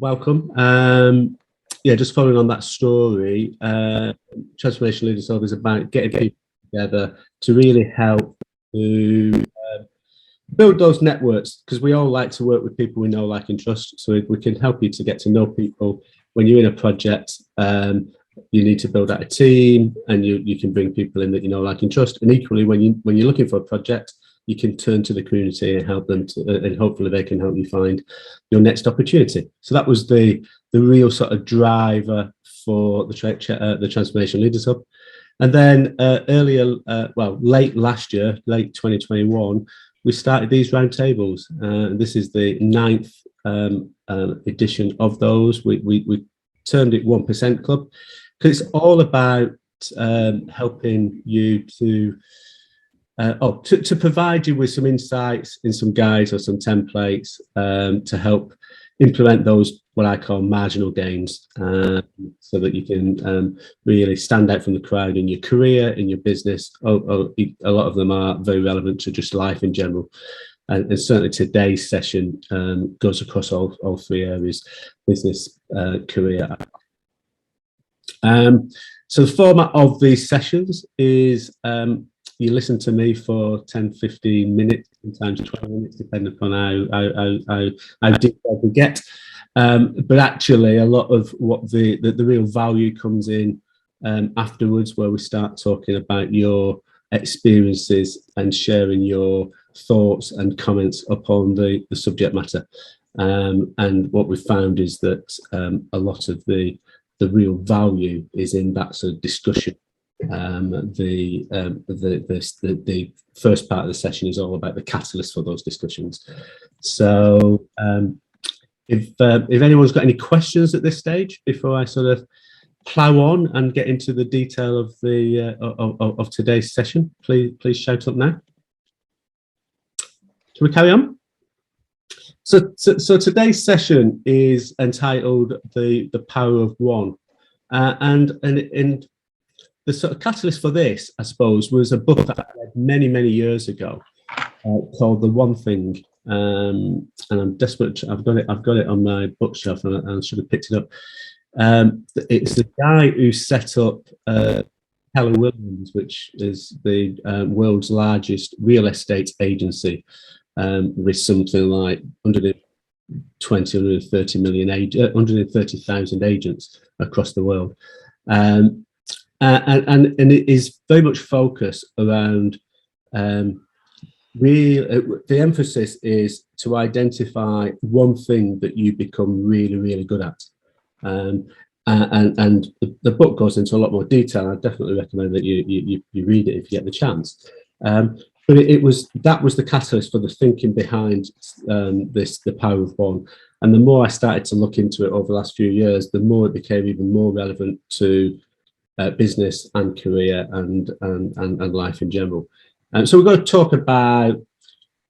welcome. Just following on that story, Transformation Leaders Hub is about getting people together to really help to build those networks, because we all like to work with people we know, like, and trust. So if we can help you to get to know people when you're in a project, you need to build out a team, and you can bring people in that you know, like, and trust. And equally, when you're looking for a project, you can turn to the community and help them and hopefully they can help you find your next opportunity. So that was the real sort of driver for the Transformation Leaders Hub. And then late last year, late 2021, we started these roundtables. This is the 9th edition of those. We termed it 1% Club, because it's all about helping you to provide you with some insights in some guides or some templates to help implement those, what I call marginal gains, so that you can really stand out from the crowd in your career, in your business. A lot of them are very relevant to just life in general. And certainly today's session goes across all three areas: business, career. So the format of these sessions is you listen to me for 10, 15 minutes, sometimes 12 minutes, depending upon how detailed we get. But actually, a lot of what the real value comes in afterwards, where we start talking about your experiences and sharing your thoughts and comments upon the subject matter. And what we found is that a lot of the real value is in that sort of discussion. The first part of the session is all about the catalyst for those discussions. So if anyone's got any questions at this stage before I sort of plow on and get into the detail of the of today's session, please shout up now. Shall we carry on? So today's session is entitled the Power of One, and the sort of catalyst for this, I suppose, was a book that I read many years ago called The One Thing, and I'm desperate. I've got it on my bookshelf, and I should have picked it up. It's the guy who set up Keller Williams, which is the world's largest real estate agency, with something like 130,000 agents across the world. And it is very much focused around the emphasis is to identify one thing that you become really good at. And the book goes into a lot more detail. I definitely recommend that you read it if you get the chance. But that was the catalyst for the thinking behind the Power of One. And the more I started to look into it over the last few years, the more it became even more relevant to business and career and life in general. So we're going to talk about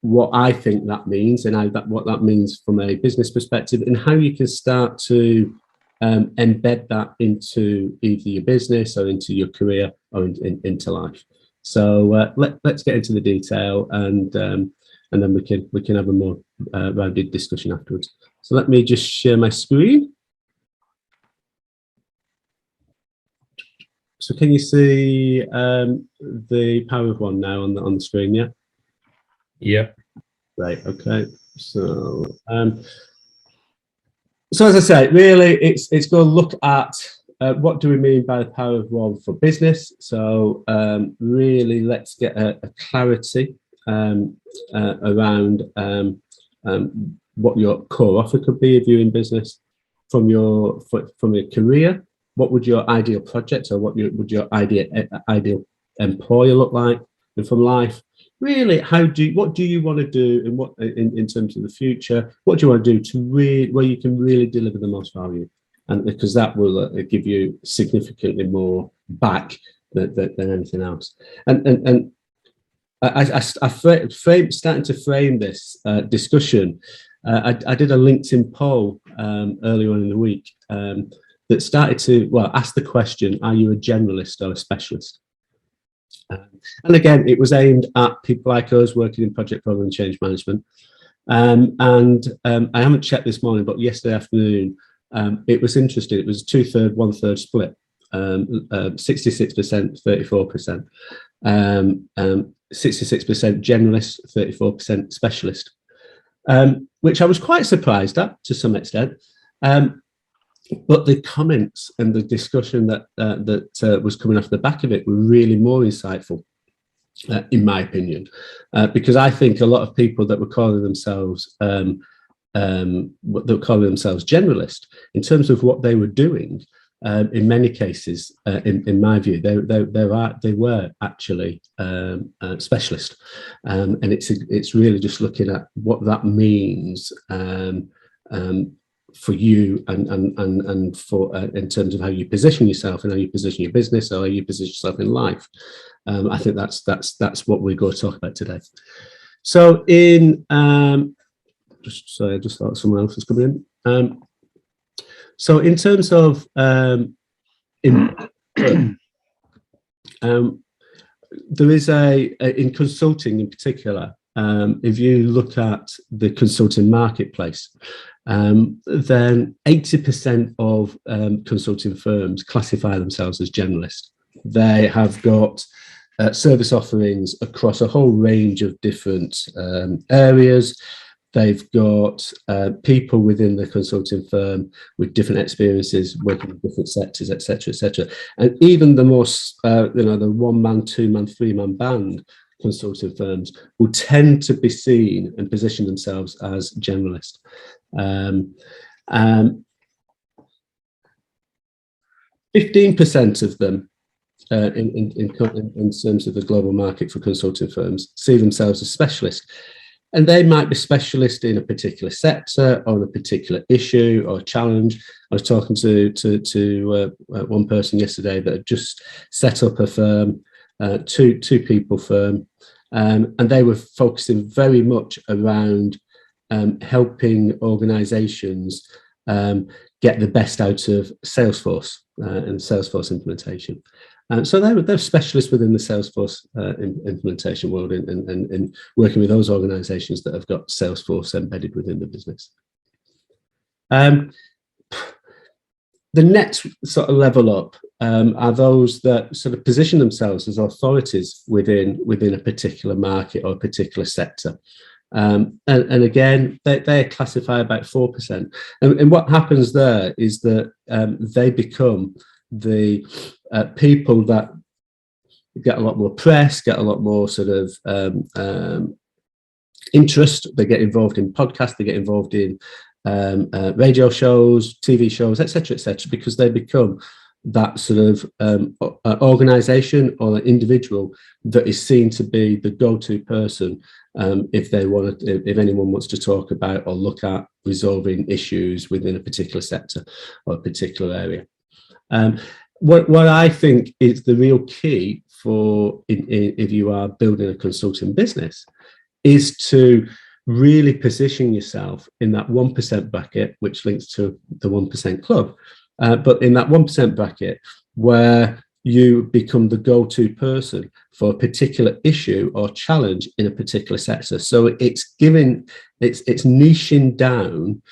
what I think that means, and what that means from a business perspective, and how you can start to embed that into either your business or into your career or into life. So let's get into the detail, and then we can have a more rounded discussion afterwards. So let me just share my screen. So can you see the Power of One now on the screen? Yeah. Yeah. Right. Okay. So as I say, really, it's going to look at what do we mean by the Power of One for business. So really, let's get a clarity around what your core offer could be if you're in business. From your career, what would your ideal project or what would your ideal employer look like? And from life, really, what do you want to do, and what in terms of the future, what do you want to do where you can really deliver the most value? And because that will give you significantly more back than anything else. And I starting to frame this discussion. I did a LinkedIn poll earlier on in the week that started to ask the question: are you a generalist or a specialist? And again, it was aimed at people like us working in project program and change management. I haven't checked this morning, but yesterday afternoon, it was interesting. It was 2/3, 1/3 split, 66%, 34%, 66% generalist, 34% specialist, which I was quite surprised at to some extent. But the comments and the discussion that was coming off the back of it were really more insightful, in my opinion, because I think a lot of people that were calling themselves generalist in terms of what they were doing, in many cases, in my view, they were actually specialist, and it's really just looking at what that means. For you and for in terms of how you position yourself and how you position your business or how you position yourself in life. I think that's what we're going to talk about today. So I just thought someone else was coming in. So in terms of there is in consulting in particular, if you look at the consulting marketplace, then 80% of consulting firms classify themselves as generalist. They have got service offerings across a whole range of different areas. They've got people within the consulting firm with different experiences, working in different sectors, etc., etc. And even the most, the 1-man, 2-man, 3-man band consulting firms will tend to be seen and position themselves as generalist. 15% of them, in terms of the global market for consulting firms, see themselves as specialists. And they might be specialist in a particular sector or a particular issue or challenge. I was talking to one person yesterday that had just set up a firm, two people firm, and they were focusing very much around helping organizations get the best out of Salesforce and Salesforce implementation. So they're specialists within the Salesforce implementation world and working with those organizations that have got Salesforce embedded within the business. The next sort of level up are those that sort of position themselves as authorities within a particular market or a particular sector. And again, they classify about 4%. And what happens there is that they become the people that get a lot more press, get a lot more sort of interest. They get involved in podcasts, they get involved in radio shows, TV shows, etc., because they become that sort of organization or an individual that is seen to be the go-to person if anyone wants to talk about or look at resolving issues within a particular sector or a particular area. What I think is the real key for if you are building a consulting business is to really position yourself in that 1% bracket, which links to the 1% club, but in that 1% bracket where you become the go-to person for a particular issue or challenge in a particular sector. So it's niching down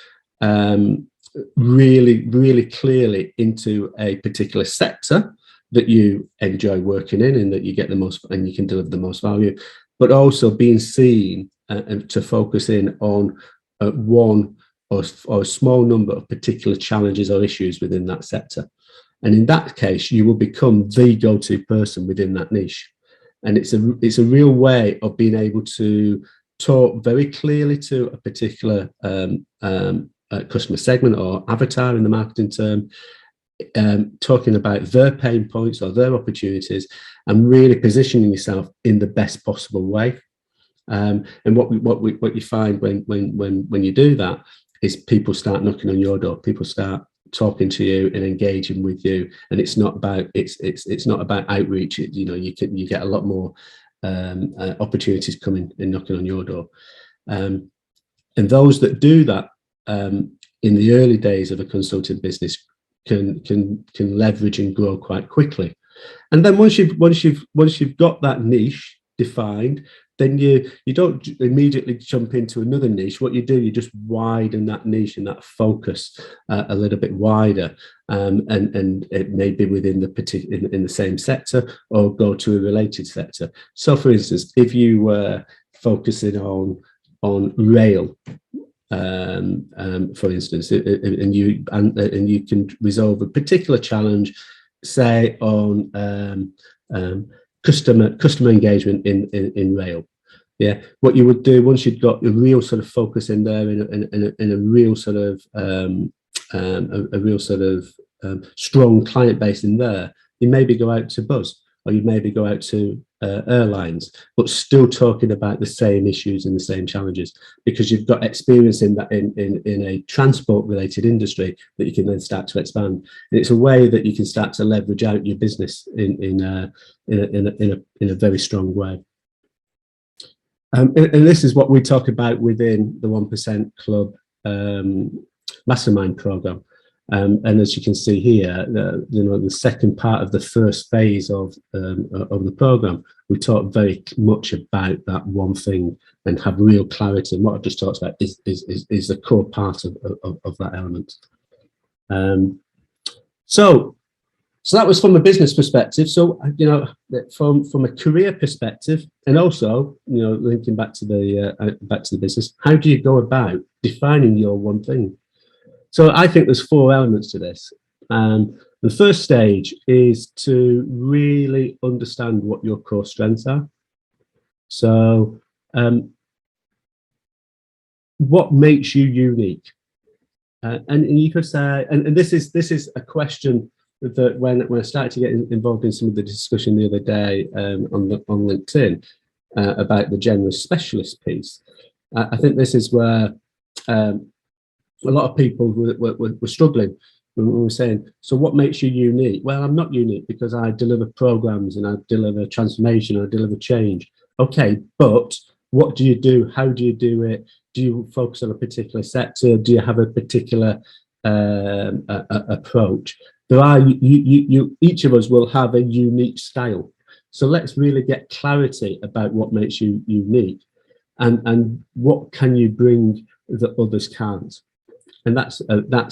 really clearly into a particular sector that you enjoy working in and that you get the most and you can deliver the most value, but also being seen and to focus in on one or a small number of particular challenges or issues within that sector. And in that case, you will become the go-to person within that niche. And it's a real way of being able to talk very clearly to a particular customer segment or avatar in the marketing term, talking about their pain points or their opportunities and really positioning yourself in the best possible way. And what you find when you do that is people start knocking on your door, people start talking to you and engaging with you, and it's not about outreach. You get a lot more opportunities coming and knocking on your door, and those that do that in the early days of a consulting business can leverage and grow quite quickly. And then once you've got that niche defined, then you don't immediately jump into another niche. What you do, you just widen that niche and that focus a little bit wider, and it may be within the in the same sector or go to a related sector. So, for instance, if you were focusing on rail, for instance, and you can resolve a particular challenge, say on customer engagement in rail. Yeah, what you would do once you'd got a real sort of focus in there, in a real sort of strong client base in there, you maybe go out to Buzz, or you maybe go out to airlines, but still talking about the same issues and the same challenges, because you've got experience in that in a transport related industry that you can then start to expand. And it's a way that you can start to leverage out your business in a very strong way. And this is what we talk about within the 1% Club Mastermind program. And as you can see here, the second part of the first phase of the program, we talk very much about that one thing and have real clarity. And what I've just talked about is the core part of that element. So that was from a business perspective. So, from a career perspective, and also, linking back to the business, how do you go about defining your one thing? So I think there's 4 elements to this. The first stage is to really understand what your core strengths are. So what makes you unique? And you could say, and this is a question that when I started to get involved in some of the discussion the other day on LinkedIn about the generalist specialist piece, I think this is where a lot of people were struggling when we were saying, so what makes you unique? Well, I'm not unique because I deliver programs and I deliver transformation, I deliver change. Okay, but what do you do? How do you do it? Do you focus on a particular sector? Do you have a particular approach? There are each of us will have a unique style. So let's really get clarity about what makes you unique, and what can you bring that others can't. And that's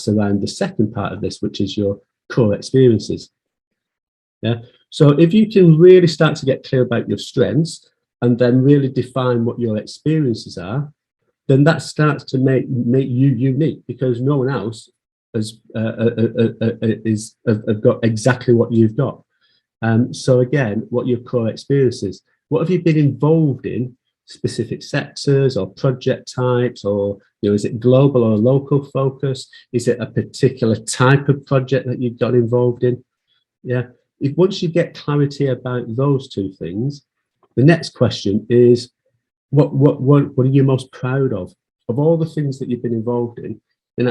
around the second part of this, which is your core experiences. Yeah. So if you can really start to get clear about your strengths and then really define what your experiences are, then that starts to make you unique, because no one else has have got exactly what you've got. So again, what your core experiences? What have you been involved in? Specific sectors or project types, or is it global or local focus? Is it a particular type of project that you've got involved in? Yeah. Once you get clarity about those 2 things, the next question is, what are you most proud of all the things that you've been involved in? And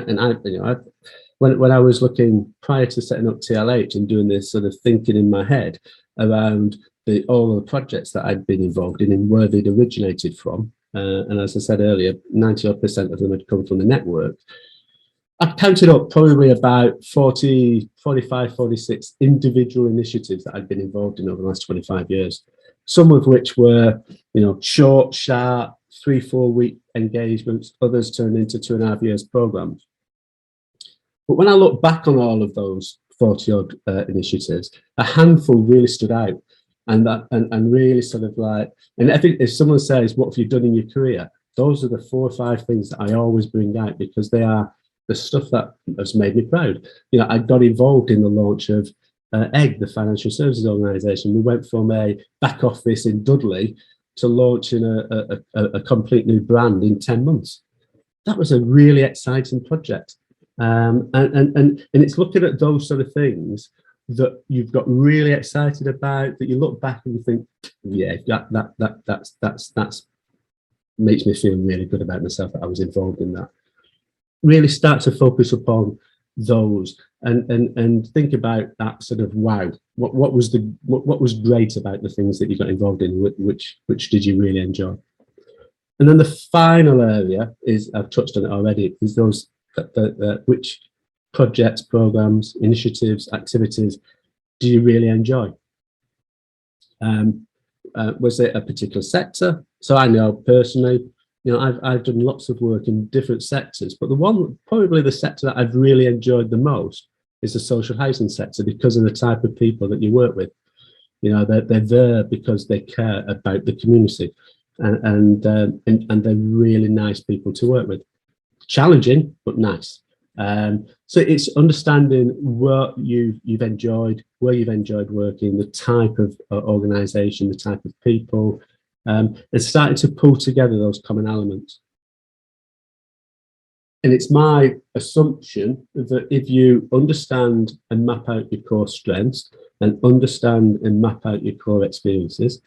when I was looking prior to setting up TLH and doing this sort of thinking in my head around all of the projects that I'd been involved in and where they'd originated from, and as I said earlier, 90% of them had come from the network. I've counted up probably about 40, 45, 46 individual initiatives that I'd been involved in over the last 25 years. Some of which were, short, sharp, 3-4 week engagements. Others turned into 2.5 years programs. But when I look back on all of those 40 odd initiatives, a handful really stood out, and really sort of like, and I think if someone says, what have you done in your career? Those are the 4 or 5 things that I always bring out, because they are the stuff that has made me proud. I got involved in the launch of EGG, the financial services organisation. We went from a back office in Dudley to launching a complete new brand in 10 months. That was a really exciting project. And it's looking at those sort of things that you've got really excited about, that you look back and you think, yeah, that's makes me feel really good about myself that I was involved in that. Really start to focus upon those and think about that sort of, wow, what was great about the things that you got involved in, which did you really enjoy? And then the final area is, I've touched on it already, is those which projects, programs, initiatives, activities do you really enjoy? Was it a particular sector? So I know personally, I've done lots of work in different sectors, but probably the sector that I've really enjoyed the most is the social housing sector, because of the type of people that you work with. They're there because they care about the community, and they're really nice people to work with. Challenging, but nice. So it's understanding what you've enjoyed, where you've enjoyed working, the type of organisation, the type of people, and starting to pull together those common elements. And it's my assumption that if you understand and map out your core strengths, and understand and map out your core experiences,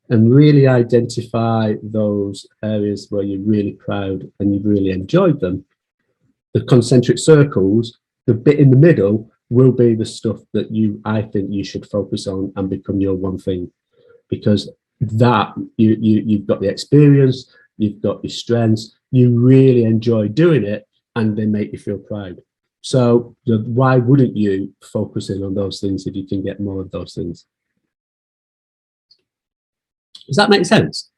and really identify those areas where you're really proud and you've really enjoyed them, the concentric circles, the bit in the middle, will be the stuff that I think you should focus on and become your one thing, because that you've got the experience, you've got your strengths, you really enjoy doing it, and they make you feel proud. So why wouldn't you focus in on those things if you can get more of those things? Does that make sense?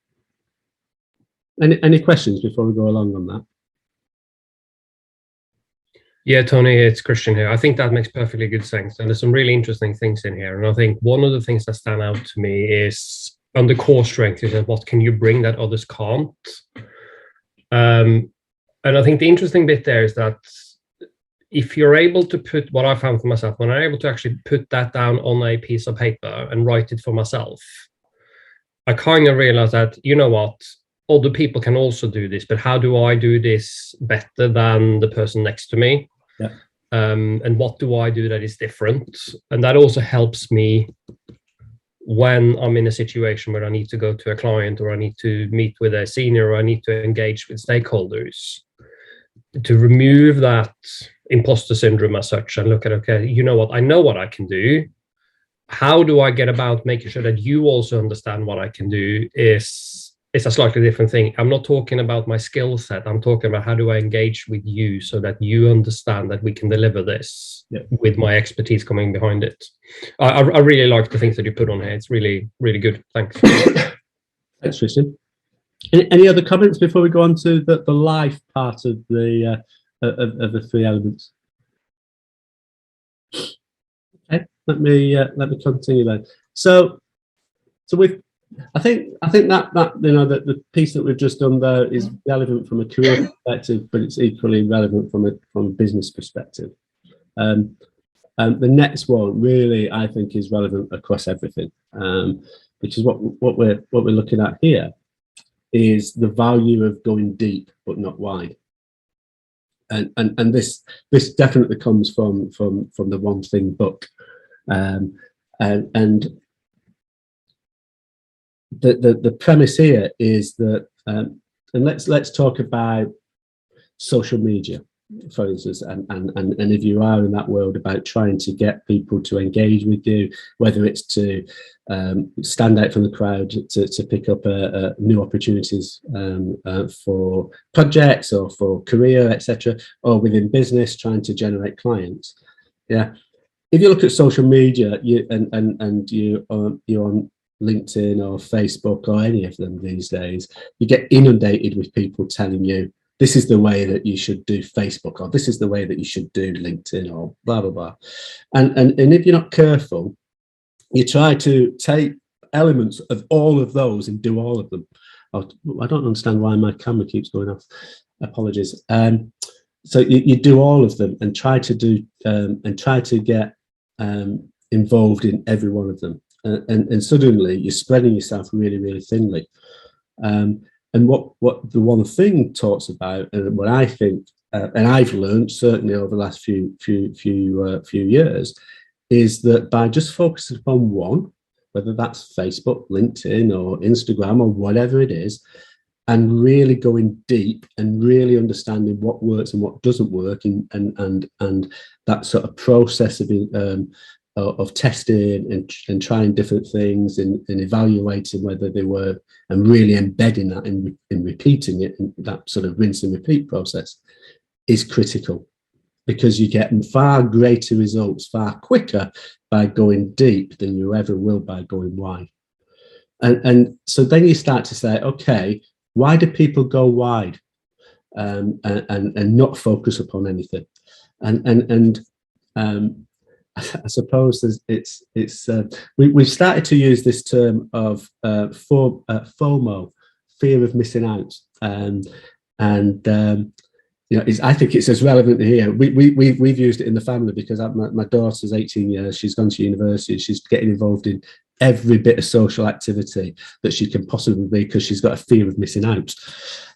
Any questions before we go along on that? Yeah, Tony, it's Christian here. I think that makes perfectly good sense. And there's some really interesting things in here. And I think one of the things that stand out to me is under core strength is what can you bring that others can't? And I think the interesting bit there is that if you're able to put what I found for myself, when I'm able to actually put that down on a piece of paper and write it for myself, I kind of realized that, you know what, other people can also do this, but how do I do this better than the person next to me? Yeah. And what do I do that is different? And that also helps me when I'm in a situation where I need to go to a client, or I need to meet with a senior, or I need to engage with stakeholders, to remove that imposter syndrome as such and look at, okay, you know what, I know what I can do. How do I get about making sure that you also understand what I can do is a slightly different thing. I'm not talking about my skill set. I'm talking about how do I engage with you so that you understand that we can deliver this with my expertise coming behind it. I really like the things that you put on here. It's really, really good. Thanks. Thanks, Tristan. Any other comments before we go on to the life part of the three elements? Okay, let me continue then. So with I think that the piece that we've just done there is relevant from a career perspective, but it's equally relevant from a business perspective. And the next one really, I think, is relevant across everything, which is what we're looking at here, is the value of going deep but not wide. And this definitely comes from the One Thing book, and the premise here is that, and let's talk about social media, for instance, and if you are in that world, about trying to get people to engage with you, whether it's to stand out from the crowd, to pick up new opportunities for projects or for career, etc., or within business, trying to generate clients. Yeah, if you look at social media, you're on LinkedIn or Facebook or any of them these days, you get inundated with people telling you this is the way that you should do Facebook, or this is the way that you should do LinkedIn, or blah blah blah. And if you're not careful, you try to take elements of all of those and do all of them. Oh, I don't understand why my camera keeps going off. Apologies. So you do all of them and try to get involved in every one of them. And suddenly you're spreading yourself really, really thinly. And what the One Thing talks about, and what I think, and I've learned certainly over the last few years, is that by just focusing upon one, whether that's Facebook, LinkedIn, or Instagram, or whatever it is, and really going deep and really understanding what works and what doesn't work, and that sort of process of testing and trying different things and evaluating whether they work, and really embedding that in repeating it, and that sort of rinse and repeat process is critical, because you get far greater results far quicker by going deep than you ever will by going wide. And so then you start to say, okay, why do people go wide and not focus upon anything? And I suppose we've started to use this term of FOMO, fear of missing out, I think it's as relevant here. We've used it in the family because my daughter's 18 years. She's gone to university. She's getting involved in every bit of social activity that she can possibly be because she's got a fear of missing out,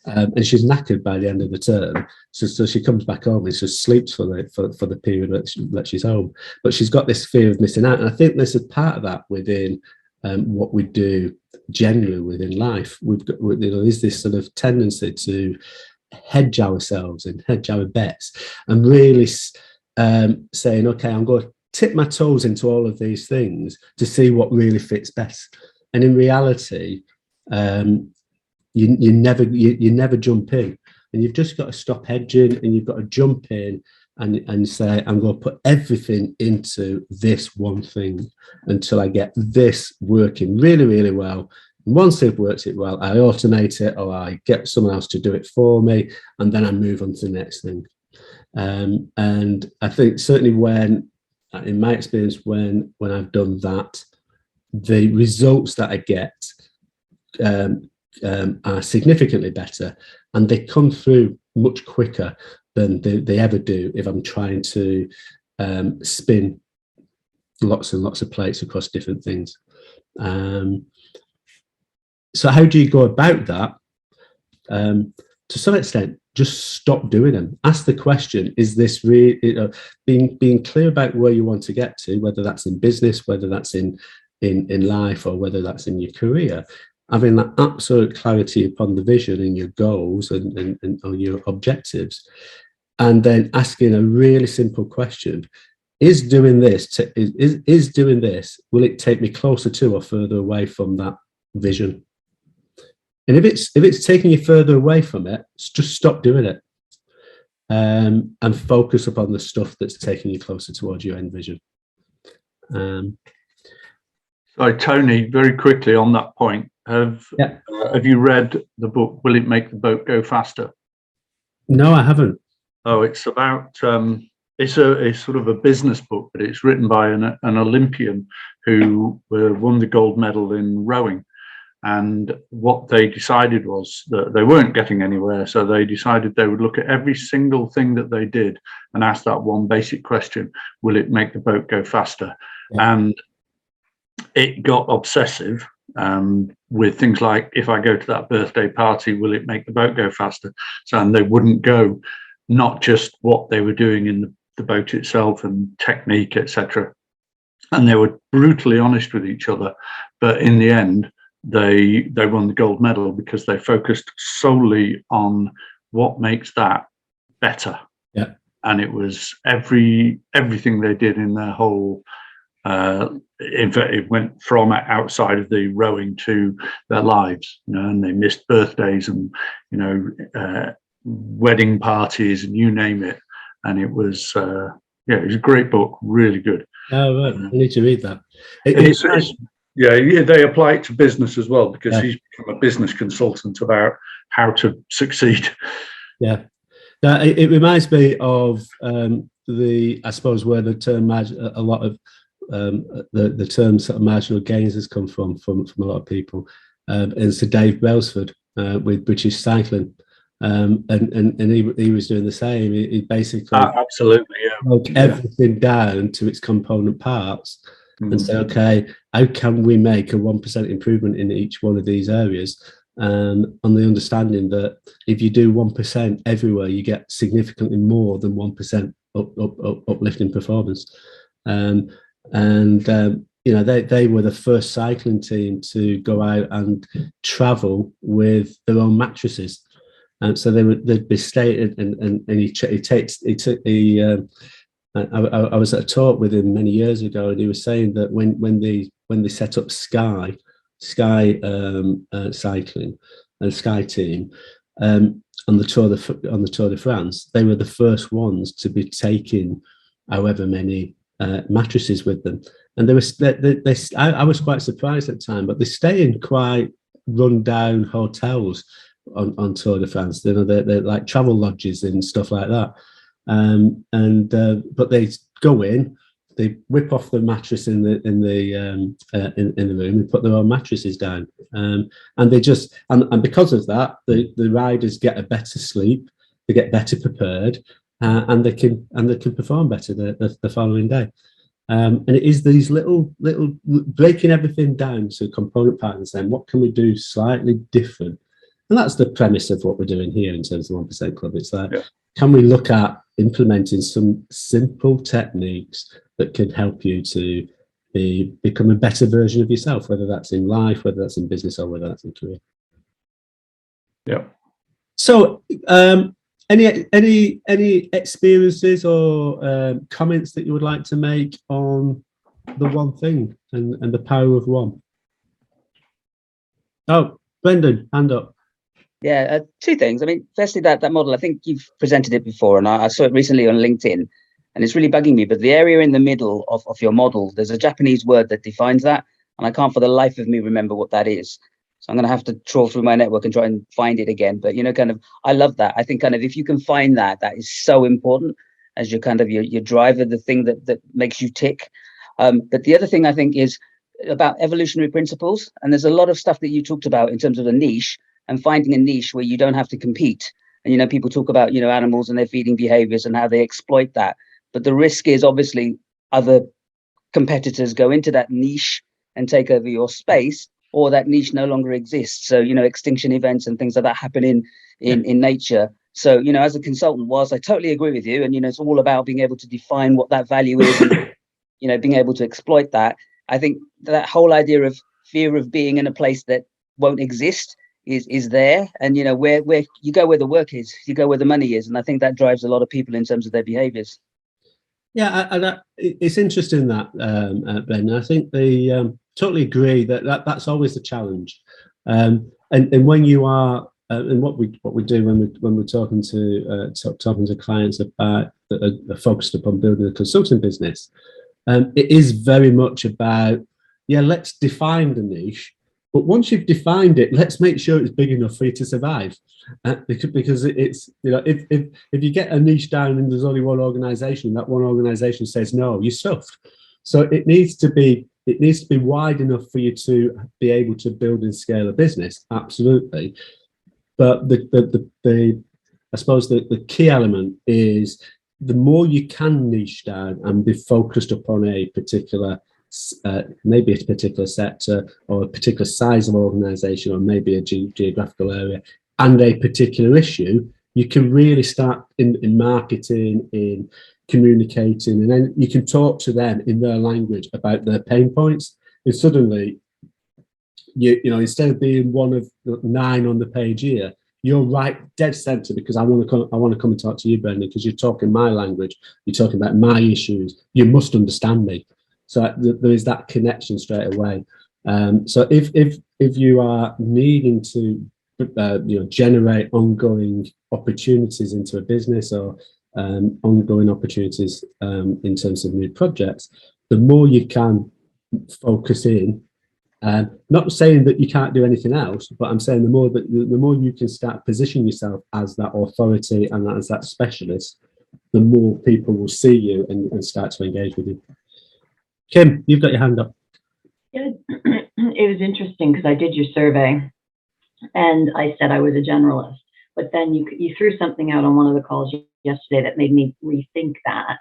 and she's knackered by the end of the term. So she comes back home and just sleeps for the period that she's home. But she's got this fear of missing out, and I think there's a part of that within what we do generally within life. There's this sort of tendency to hedge ourselves and hedge our bets and really saying, okay, I'm going to tip my toes into all of these things to see what really fits best. And in reality, you never jump in, and you've just got to stop hedging, and you've got to jump in and say, I'm going to put everything into this one thing until I get this working really, really well. Once they've worked it well, I automate it, or I get someone else to do it for me, and then I move on to the next thing. And I think certainly in my experience, when I've done that, the results that I get are significantly better, and they come through much quicker than they ever do if I'm trying to spin lots and lots of plates across different things. So how do you go about that? To some extent, just stop doing them. Ask the question, is this really, being clear about where you want to get to, whether that's in business, whether that's in life, or whether that's in your career, having that absolute clarity upon the vision and your goals and on your objectives, and then asking a really simple question. Is doing this, will it take me closer to or further away from that vision? And if it's taking you further away from it, just stop doing it, and focus upon the stuff that's taking you closer towards your end vision. So, Tony, very quickly on that point, have you read the book "Will It Make the Boat Go Faster"? No, I haven't. Oh, it's about it's sort of a business book, but it's written by an Olympian who won the gold medal in rowing. And what they decided was that they weren't getting anywhere. So they decided they would look at every single thing that they did and ask that one basic question: will it make the boat go faster? Yeah. And it got obsessive with things like, if I go to that birthday party, will it make the boat go faster? So, and they wouldn't go, not just what they were doing in the boat itself and technique, etc. And they were brutally honest with each other. But in the end, they won the gold medal because they focused solely on what makes that better. Yeah. And it was everything they did in their whole, in fact, it went from outside of the rowing to their lives, and they missed birthdays and, wedding parties and you name it. And it was, it was a great book, really good. Oh, right. I need to read that. They apply it to business as well, because he's become a business consultant about how to succeed. Yeah. Now, it reminds me of I suppose where the term a lot of the term sort of marginal gains has come from a lot of people. And so Dave Brailsford with British Cycling, and he was doing the same. He basically absolutely broke everything down to its component parts. And say, okay, how can we make a 1% improvement in each one of these areas? On the understanding that if you do 1% everywhere, you get significantly more than 1% uplift in performance. They were the first cycling team to go out and travel with their own mattresses. And so they'd be stated, and I was at a talk with him many years ago, and he was saying that when they set up Sky Cycling and Sky Team on the Tour de France, they were the first ones to be taking however many mattresses with them, and I was quite surprised at the time, but they stay in quite run down hotels on Tour de France. You know, they're like travel lodges and stuff like that. But they go in, they whip off the mattress in the room and put their own mattresses down, and they just and because of that, the riders get a better sleep, they get better prepared, and they can perform better the following day. And it is these little breaking everything down to component parts and saying, what can we do slightly different? And that's the premise of what we're doing here in terms of 1% Club. It's like, can we look at implementing some simple techniques that can help you to become a better version of yourself, whether that's in life, whether that's in business, or whether that's in career. Yeah. So, any experiences or comments that you would like to make on the one thing and the power of one? Oh, Brendan, hand up. Yeah, two things. I mean, firstly, that model, I think you've presented it before, and I saw it recently on LinkedIn, and it's really bugging me. But the area in the middle of your model, there's a Japanese word that defines that, and I can't for the life of me remember what that is. So I'm going to have to trawl through my network and try and find it again. But, you know, kind of, I love that. I think kind of if you can find that, that is so important as your kind of your driver, the thing that makes you tick. But the other thing I think is about evolutionary principles. And there's a lot of stuff that you talked about in terms of a niche and finding a niche where you don't have to compete. And, you know, people talk about, you know, animals and their feeding behaviors and how they exploit that. But the risk is obviously other competitors go into that niche and take over your space, or that niche no longer exists. So, you know, extinction events and things like that happen in nature. So, you know, as a consultant, whilst I totally agree with you, and, you know, it's all about being able to define what that value is and, you know, being able to exploit that. I think that whole idea of fear of being in a place that won't exist is there. And, you know, where you go where the work is, you go where the money is. And I think that drives a lot of people in terms of their behaviors. Yeah, it's interesting that, Ben. I think they totally agree that's always the challenge. And when you are, and what we do when we're talking to clients about that are focused upon building a consulting business, it is very much about, let's define the niche. But once you've defined it, let's make sure it's big enough for you to survive. Because it's, you know, if you get a niche down and there's only one organization and that one organization says no, you're stuffed. So it needs to be wide enough for you to be able to build and scale a business. Absolutely. But I suppose the key element is the more you can niche down and be focused upon a particular maybe a particular sector or a particular size of organization, or maybe a geographical area and a particular issue, you can really start in marketing, in communicating, and then you can talk to them in their language about their pain points. And suddenly, you know, instead of being one of 9 on the page here, you're right dead center, because I want to come and talk to you, Brendan, because you're talking my language, you're talking about my issues, you must understand me. So there is that connection straight away. So if you are needing to generate ongoing opportunities into a business, or ongoing opportunities in terms of new projects, the more you can focus in. Not saying that you can't do anything else, but I'm saying the more you can start positioning yourself as that authority and as that specialist, the more people will see you and start to engage with you. Kim, you've got your hand up. Yeah, it was interesting because I did your survey and I said I was a generalist, but then you threw something out on one of the calls yesterday that made me rethink that.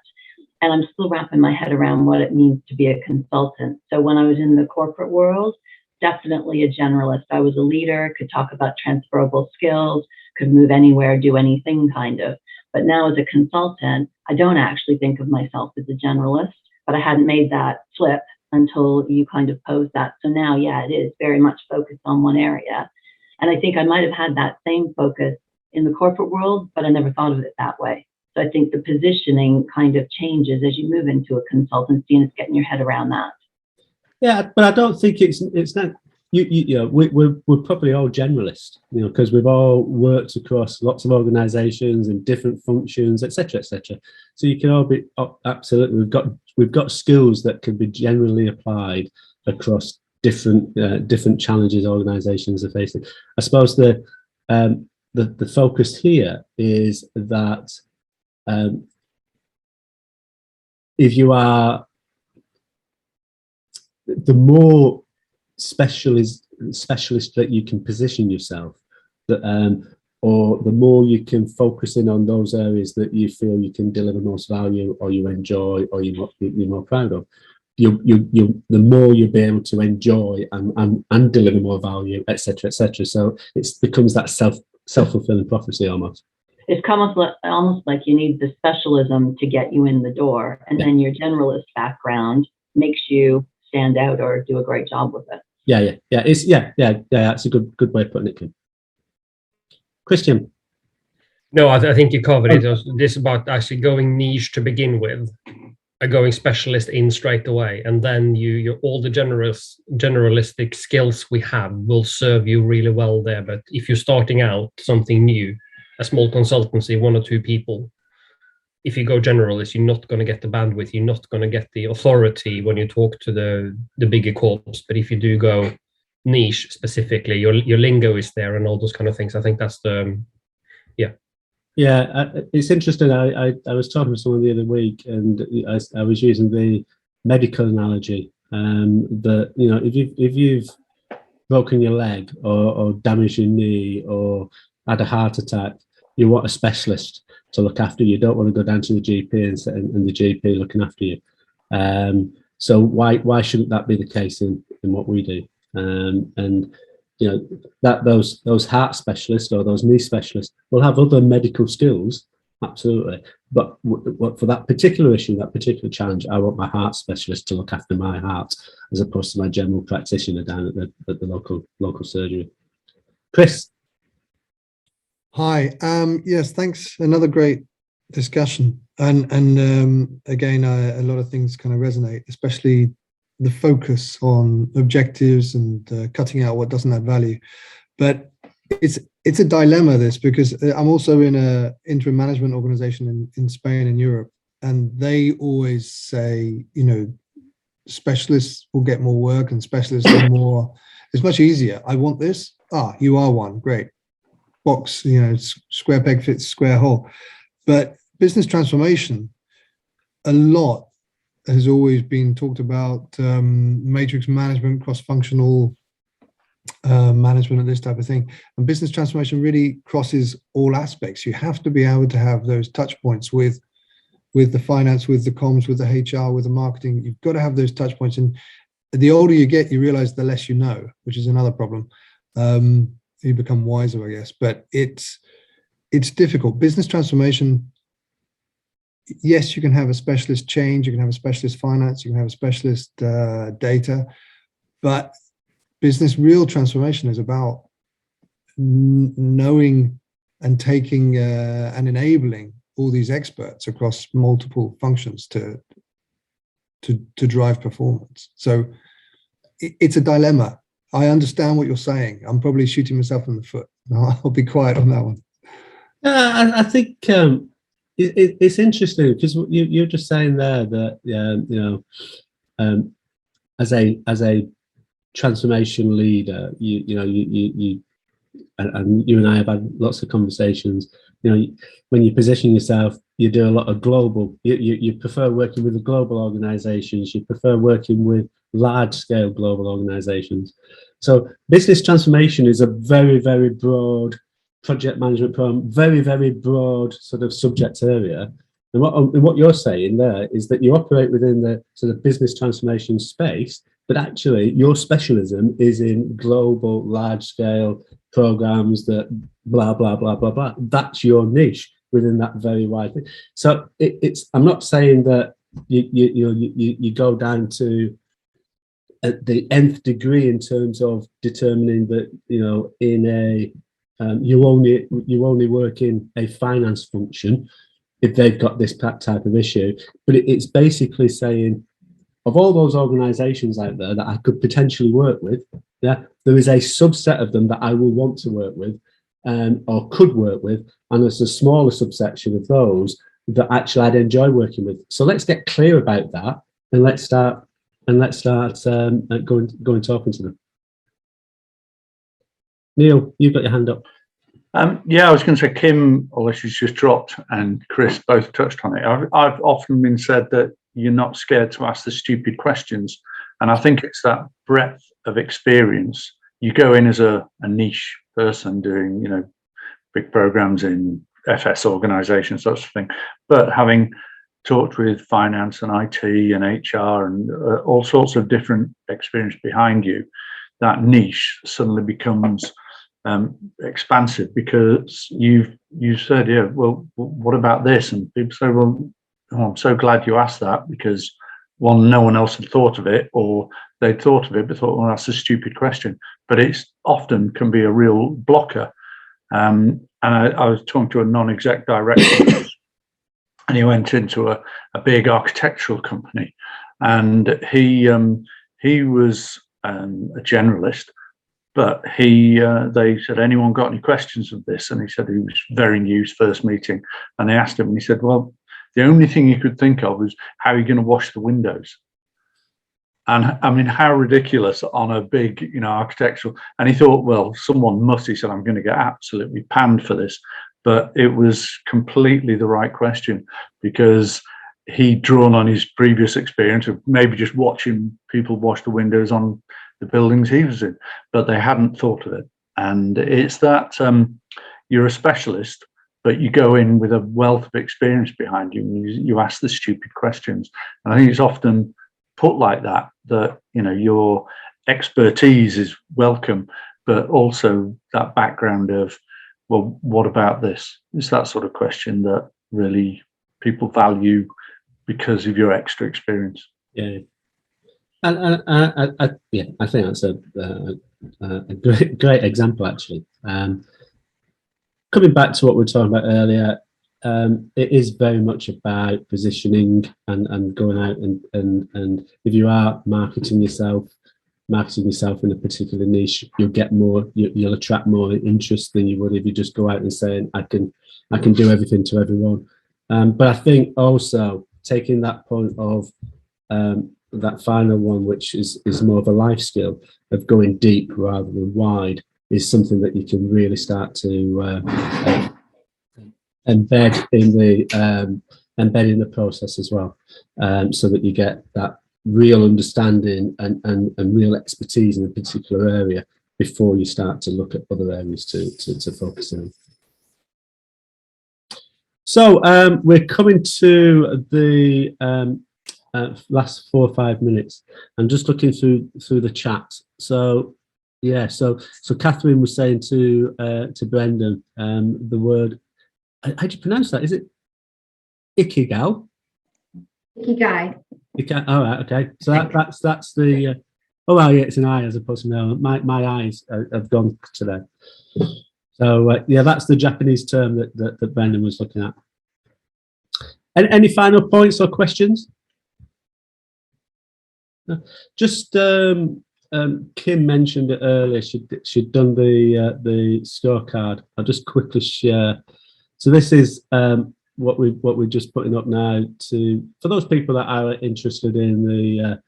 And I'm still wrapping my head around what it means to be a consultant. So when I was in the corporate world, definitely a generalist. I was a leader, could talk about transferable skills, could move anywhere, do anything kind of. But now as a consultant, I don't actually think of myself as a generalist, but I hadn't made that flip until you kind of posed that. So now, yeah, it is very much focused on one area. And I think I might have had that same focus in the corporate world, but I never thought of it that way. So I think the positioning kind of changes as you move into a consultancy, and it's getting your head around that. Yeah, but I don't think it's not. you know, we're probably all generalists, you know, because we've all worked across lots of organisations and different functions, etc., etc. So you can all be absolutely. We've got skills that can be generally applied across different challenges organisations are facing. I suppose the focus here is that if you are, the more specialist that you can position yourself, that or the more you can focus in on those areas that you feel you can deliver most value, or you enjoy, or you're more proud of, the more you'll be able to enjoy and deliver more value, etc., etc. So it becomes that self-fulfilling prophecy almost. It's almost like you need the specialism to get you in the door, and then your generalist background makes you stand out or do a great job with it. Yeah. That's a good way of putting it, Kim. Christian. No, I think you covered it. This about actually going niche to begin with, going specialist in straight away, and then you all the generalistic skills we have will serve you really well there. But if you're starting out something new, a small consultancy, 1 or 2 people, if you go generalist, you're not going to get the bandwidth, you're not going to get the authority when you talk to the bigger corps. But if you do go niche specifically, your lingo is there and all those kind of things. I think that's the it's interesting. I was talking to someone the other week, and I was using the medical analogy, that, you know, if you've broken your leg or damaged your knee or had a heart attack, you want a specialist to look after you. You don't want to go down to the GP and the GP looking after you. So why shouldn't that be the case in what we do? And you know, that those heart specialists or those knee specialists will have other medical skills, absolutely. But for that particular issue, that particular challenge, I want my heart specialist to look after my heart, as opposed to my general practitioner down at the local surgery. Chris. Hi. Yes, thanks. Another great discussion. And again, a lot of things kind of resonate, especially the focus on objectives and cutting out what doesn't add value. But it's a dilemma, this, because I'm also in a interim management organization in Spain and Europe, and they always say, you know, specialists will get more work and specialists are more, it's much easier. I want this. You are one. Great. Box, you know, square peg fits square hole. But business transformation, a lot has always been talked about, matrix management, cross-functional management, and this type of thing. And business transformation really crosses all aspects. You have to be able to have those touch points with the finance, with the comms, with the HR, with the marketing. You've got to have those touch points. And the older you get, you realize the less you know, which is another problem. You become wiser, I guess. But it's difficult. Business transformation, yes, you can have a specialist change, you can have a specialist finance, you can have a specialist data, but business real transformation is about knowing and taking and enabling all these experts across multiple functions to drive performance. So it's a dilemma. I understand what you're saying. I'm probably shooting myself in the foot. I'll be quiet on that one. I think it's interesting, because you're just saying there that you know, as a transformation leader, you and you and I have had lots of conversations. You know, when you position yourself, you do a lot of global. You prefer working with the global organisations. You prefer working with large-scale global organisations. So business transformation is a very, very broad project management program, very, very broad sort of subject area. And what you're saying there is that you operate within the sort of business transformation space, but actually your specialism is in global, large-scale programs that blah, blah, blah, blah, blah. That's your niche within that very wide thing. So it's, I'm not saying that you go down to the nth degree in terms of determining that, you know, in a you only work in a finance function if they've got this type of issue. But it's basically saying, of all those organisations out there that I could potentially work with, Yeah, there is a subset of them that I will want to work with, or could work with, and there's a smaller subsection of those that actually I'd enjoy working with. So let's get clear about that, and let's start going talking to them. Neil, you've got your hand up. Yeah, I was going to say Kim, although she's just dropped, and Chris both touched on it. I've often been said that you're not scared to ask the stupid questions, and I think it's that breadth of experience. You go in as a niche person doing, big programs in FS organizations, that sort of thing, but having talked with finance and IT and HR and all sorts of different experience behind you, that niche suddenly becomes expansive, because you said, yeah, well, what about this? And people say, well, I'm so glad you asked that, because one, no one else had thought of it, or they'd thought of it but thought, well, that's a stupid question. But it's often can be a real blocker. And I was talking to a non-exec director and he went into a big architectural company, and he was a generalist. But they said, anyone got any questions of this? And he said he was very new, his first meeting. And they asked him, and he said, well, the only thing he could think of was, how are you going to wash the windows? And I mean, how ridiculous on a big, architectural. And he thought, well, someone must. He said, I'm going to get absolutely panned for this. But it was completely the right question, because he'd drawn on his previous experience of maybe just watching people wash the windows on the buildings he was in, but they hadn't thought of it. And it's that you're a specialist, but you go in with a wealth of experience behind you, and you ask the stupid questions. And I think it's often put like that, your expertise is welcome, but also that background of, well, what about this? It's that sort of question that really people value because of your extra experience. Yeah. And I think that's a great example, actually. Coming back to what we were talking about earlier, it is very much about positioning and going out and if you are marketing yourself in a particular niche, you'll attract more interest than you would if you just go out and saying, I can do everything to everyone. But I think also taking that point of that final one, which is more of a life skill of going deep rather than wide, is something that you can really start to embed in the process as well, so that you get that real understanding and real expertise in a particular area before you start to look at other areas to focus on. So we're coming to the last 4 or 5 minutes. I'm just looking through the chat. So yeah, so Catherine was saying to Brendan, the word, how do you pronounce that? Is it ikigai? Ikigai. All right, okay. So that's the oh well, yeah, it's an I as opposed to no. My eyes have gone today. So yeah, that's the Japanese term that Brendan was looking at. Any final points or questions? Just Kim mentioned it earlier. She'd done the scorecard. I'll just quickly share. So this is what we're just putting up now for those people that are interested in the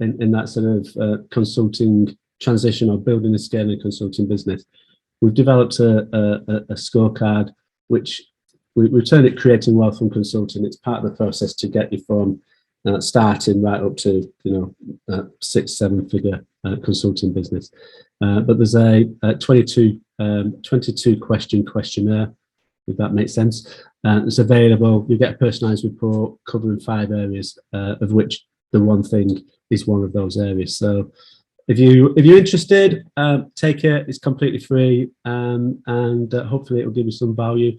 in that sort of consulting transition or building a scaling consulting business. We've developed a scorecard which we termed it Creating Wealth from Consulting. It's part of the process to get you from starting right up to 6-7 figure consulting business. But there's a 22 question questionnaire, if that makes sense. It's available. You get a personalised report covering 5 areas, of which the one thing is one of those areas. So if you're interested, take it. It's completely free, and hopefully it will give you some value.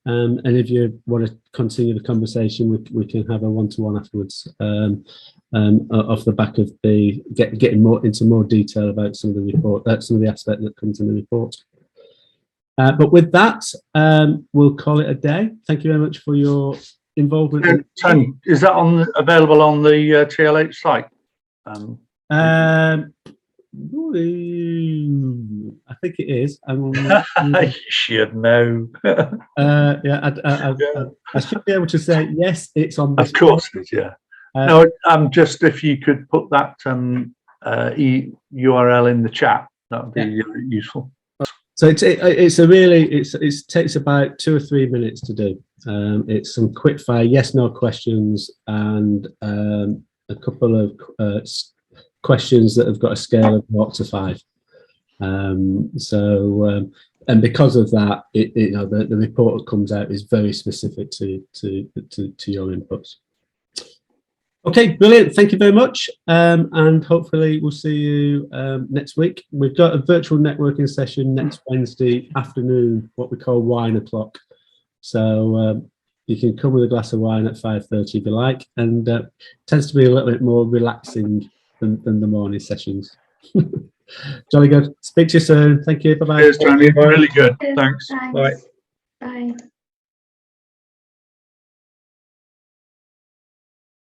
And if you want to continue the conversation, we can have a one-to-one afterwards, off the back of getting more into more detail about some of the aspects that comes in the report. But with that, we'll call it a day. Thank you very much for your involvement. Tony, is that available on the TLH site? Ooh, I think it is. You should know. I should be able to say yes. It's on this. Of course it is, yeah. No, just if you could put that URL in the chat, that would be useful. So it takes about 2 or 3 minutes to do. It's some quick fire yes/no questions and a couple of questions that have got a scale of 0 to 5. And because of that, the report that comes out is very specific to your inputs. Okay, brilliant. Thank you very much. And hopefully we'll see you next week. We've got a virtual networking session next Wednesday afternoon, what we call wine o'clock. So you can come with a glass of wine at 5:30 if you like, and it tends to be a little bit more relaxing than the morning sessions. Jolly good. Speak to you soon. Thank you. Bye-bye. Cheers, Tony. Really good. Thanks. Thanks. Bye. Bye.